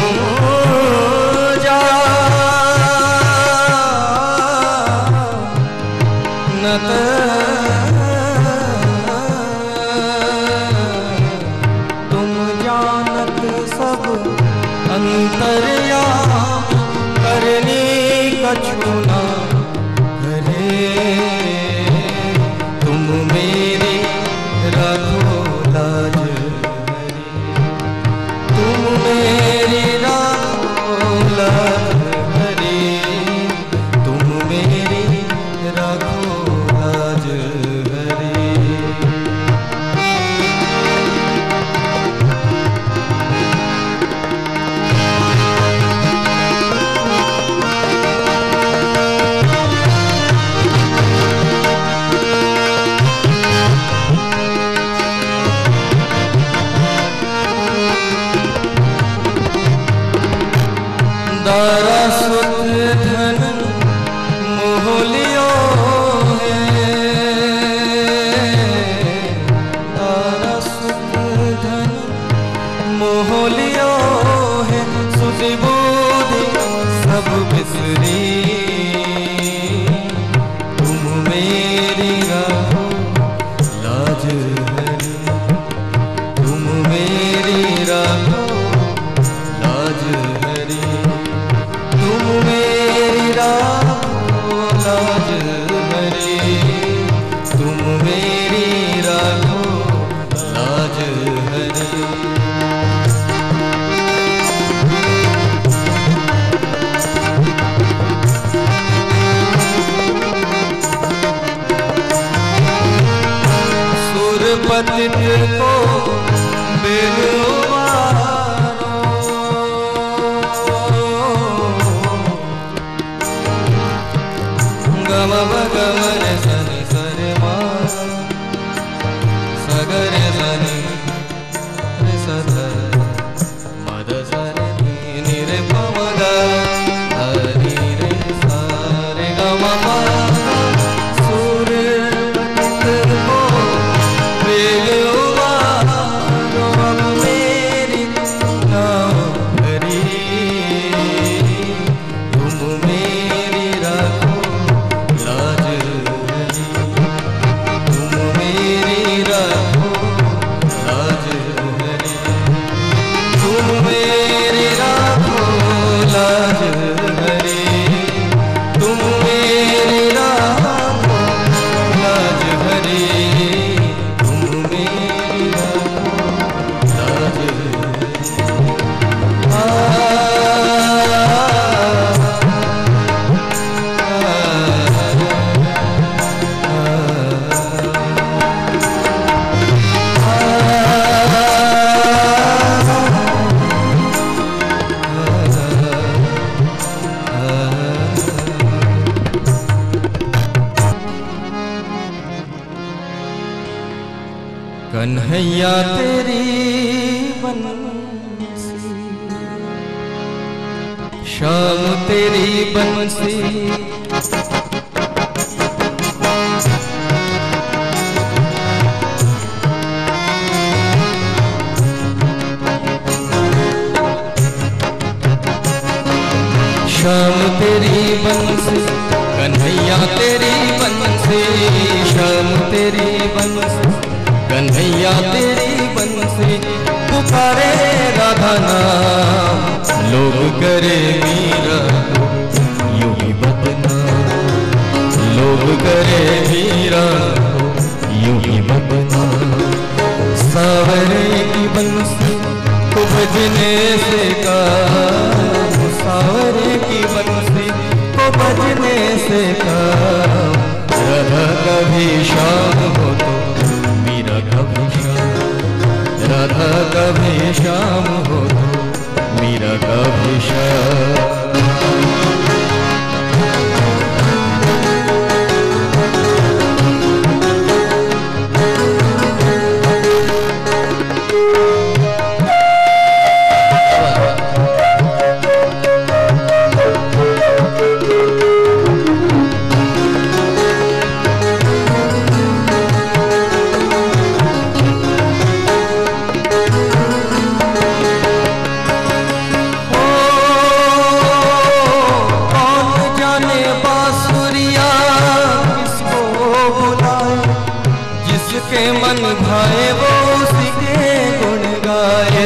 जानत तुम जानत सब अंतर्यामी, करनी कछु ना करे, तुम मेरी रखो लाज हरी, तुम मेरी रखो लाज हरी, तुम मेरी रखो लाज हरी। दारासुत धन मोह लियो है, दारासुत धन मोह लियो है, सुधि बुद्धि सब बिसरी, तुम मेरी रखो लाज हरी, तुम मेरी रखो लाज हरी, तुम मेरी रखो लाज हरी, तुम मेरी रखो लाज हरी। सुरपतित को बेलवारो, गम गमर सनि सरे मा, सगरे सनि रे सध मद सरे नी रे पमग हरि रे सारे गम पा, सुरपतित को बेलवारो, मेरी नाम हरी, तुम मेरी रखो लाज हरी, तुम मेरी रखो लाज हरी, तुम मेरी रखो लाज हरी, तुम मेरी रखो लाज हरी, तुम मेरी रखो लाज कन्हैया तेरी बंसी, शाम तेरी बंसी, शाम तेरी बंसी कन्हैया तेरी बंसी, श्याम तेरी बंसी, कन्हैया तेरी बंसी, पुकारे राधा नाम, लोग करे मीरा यूं ही बदनाम, लोग करे मीरा यूं ही बदनाम। सावरे की बंसी को बजने से काम, सावरे की बंसी को बजने से काम, राधा कभी शाम हो तो मीरा कभी शाम, राधा कभी शाम हो तो मीरा कभी शाम। मन भाए वो उसी के गुण गाए,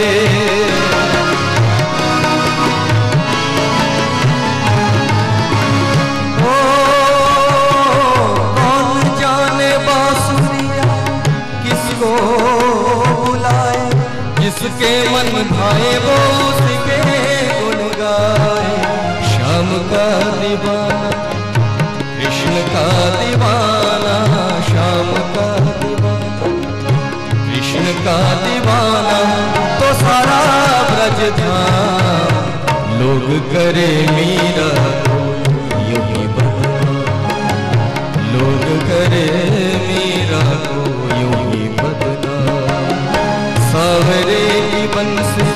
ओ कौन जाने बांसुरिया किसको बुलाए, जिसके मन भाए वो उसी के गुण गाए। श्याम का दीवाना कृष्ण का दीवाना, श्याम का कृष्ण का दीवाना तो सारा ब्रज धाम, लोग करे मीरा यूं ही बदनाम, लोग करे मीरा को यूं ही बदनाम। सावरे की बंसी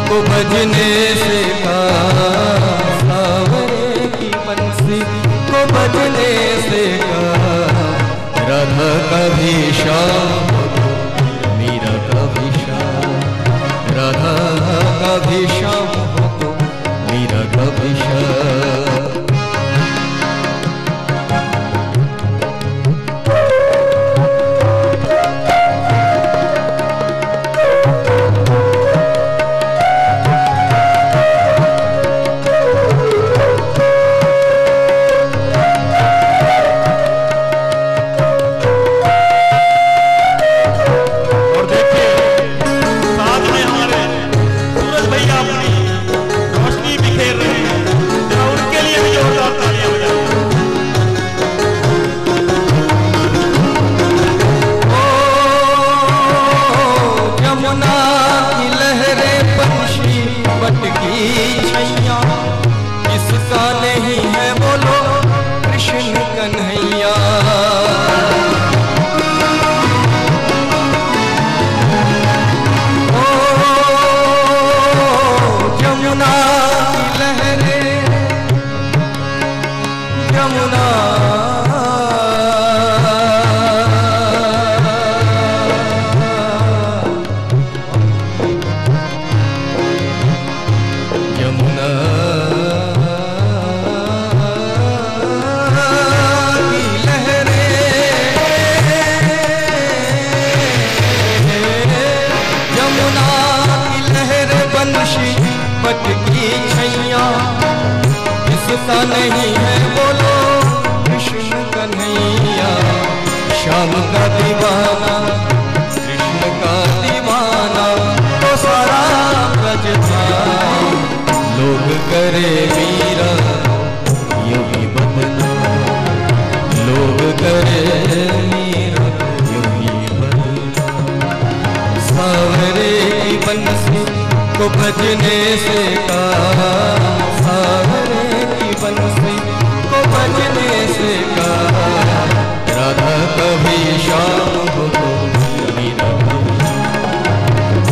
को बजने से काम, सावरे की बंसी को बजने से काम, राधा कभी शाम कभी शाम, राधा कभी शाम हो तो मीरा कभी शाम। किसका नहीं है बोलो कृष्ण कन्हैया, श्याम का दीवाना कृष्ण का दीवाना तो सारा ब्रज धाम, लोग करे मीरा यूं ही बदनाम, लोग करे मीरा यूं ही बदनाम। सावरे की बंसी को बजने से कहा, सावरे की बंसी को बजने से कहा, राधा कभी शाम हो तो मीरा,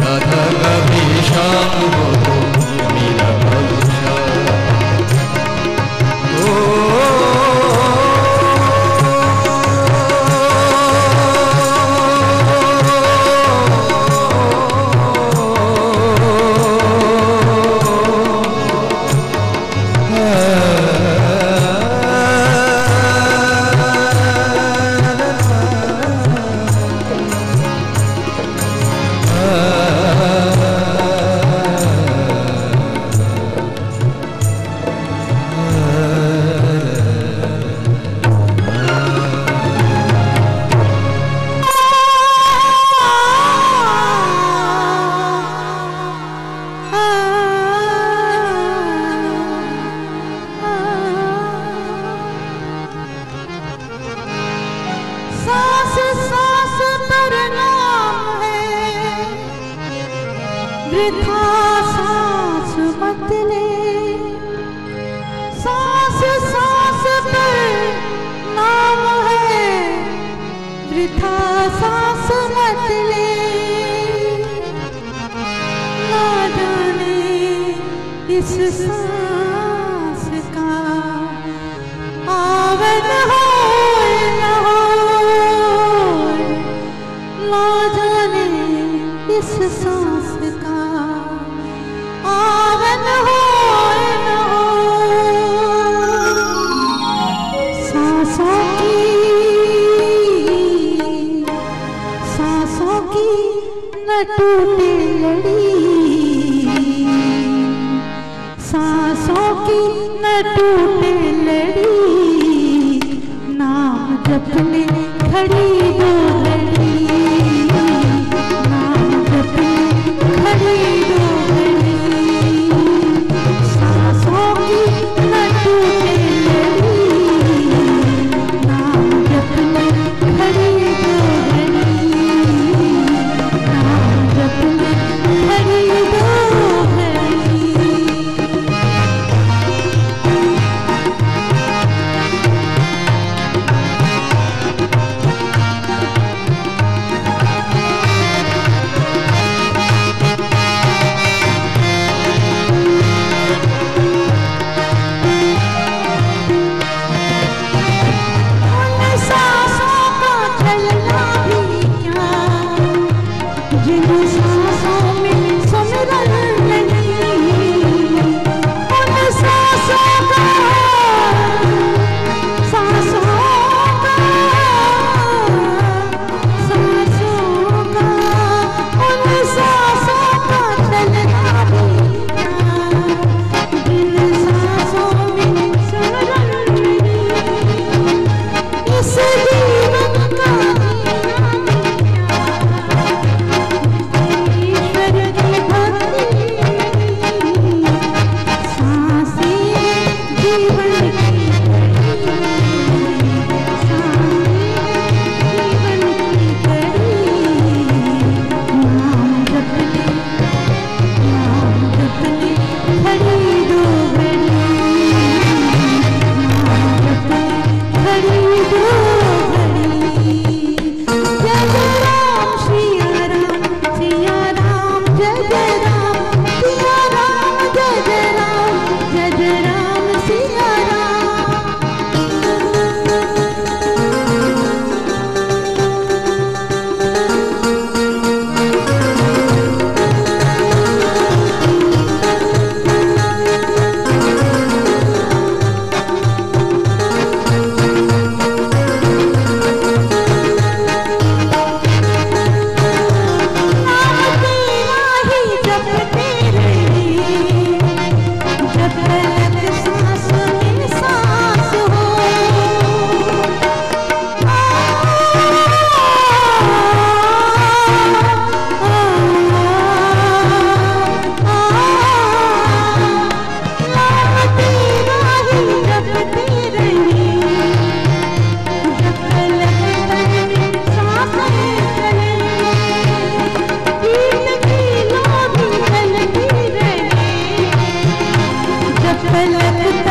राधा कभी शाम हो तो मीरा कभी शाम। वृथा सांस मत ले, सांस सांस पर नाम है, वृथा सांस मत ले। ना जाने इस सांस का आवन हो न हो, ना जाने इस सांस का आवन हो न हो। सांसों की न टूटे लड़ी, सांसों की न टूटे लड़ी, नाम जपने खड़ी दो घड़ी, नाम जपने खड़ी दो घड़ी। सांसों की न टूटे लड़ी, नाम जपने खड़ी दो घड़ी, नाम जपने खड़ी दो घड़ी। पलक